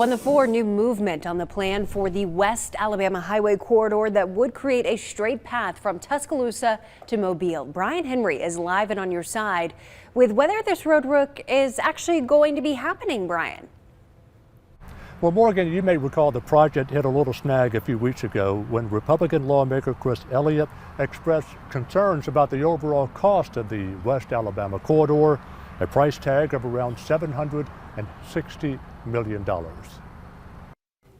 On the floor, new movement on the plan for the West Alabama Highway corridor that would create a straight path from Tuscaloosa to Mobile. Brian Henry is live and on your side with whether this road work is actually going to be happening, Brian. Well, Morgan, you may recall the project hit a little snag a few weeks ago when Republican lawmaker Chris Elliott expressed concerns about the overall cost of the West Alabama corridor, a price tag of around $760 million.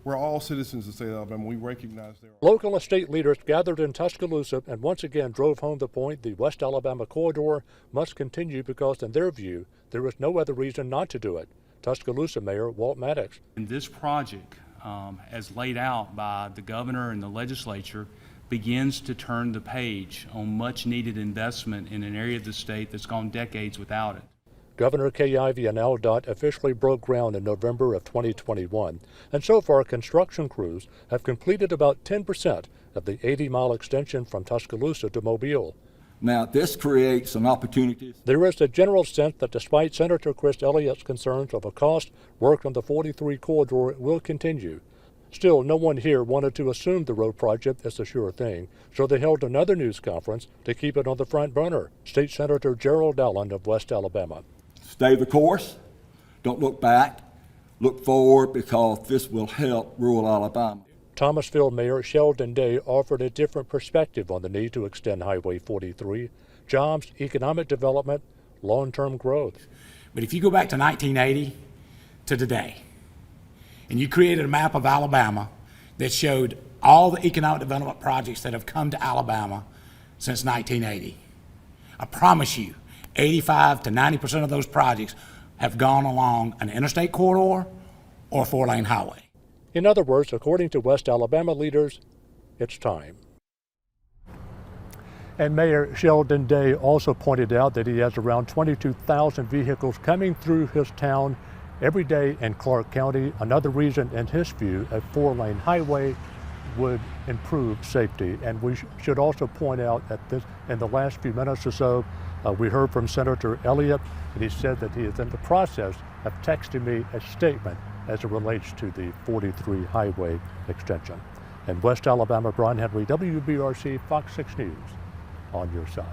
We're all citizens of the state of Alabama. We recognize their Local and state leaders gathered in Tuscaloosa and once again drove home the point the West Alabama corridor must continue because, in their view, there is no other reason not to do it. Tuscaloosa Mayor Walt Maddox. And this project, as laid out by the governor and the legislature, begins to turn the page on much needed investment in an area of the state that's gone decades without it. Governor Kay Ivey and AlDOT officially broke ground in November of 2021, and so far construction crews have completed about 10% of the 80-mile extension from Tuscaloosa to Mobile. Now, this creates some opportunities. There is a general sense that despite Senator Chris Elliott's concerns over cost, work on the 43 corridor will continue. Still, no one here wanted to assume the road project is a sure thing, so they held another news conference to keep it on the front burner. State Senator Gerald Allen of West Alabama. Stay the course, don't look back, look forward, because this will help rural Alabama. Thomasville Mayor Sheldon Day offered a different perspective on the need to extend Highway 43, jobs, economic development, long-term growth. But if you go back to 1980 to today, and you created a map of Alabama that showed all the economic development projects that have come to Alabama since 1980, I promise you, 85 to 90% of those projects have gone along an interstate corridor or a four-lane highway. In other words, according to West Alabama leaders, it's time. And Mayor Sheldon Day also pointed out that he has around 22,000 vehicles coming through his town every day in Clark County. Another reason, in his view, a four-lane highway would improve safety. And we should also point out that in the last few minutes or so, we heard from Senator Elliott, and he said that he is in the process of texting me a statement as it relates to the 43 highway extension. In West Alabama, Brian Henry, WBRC, Fox 6 News, on your side.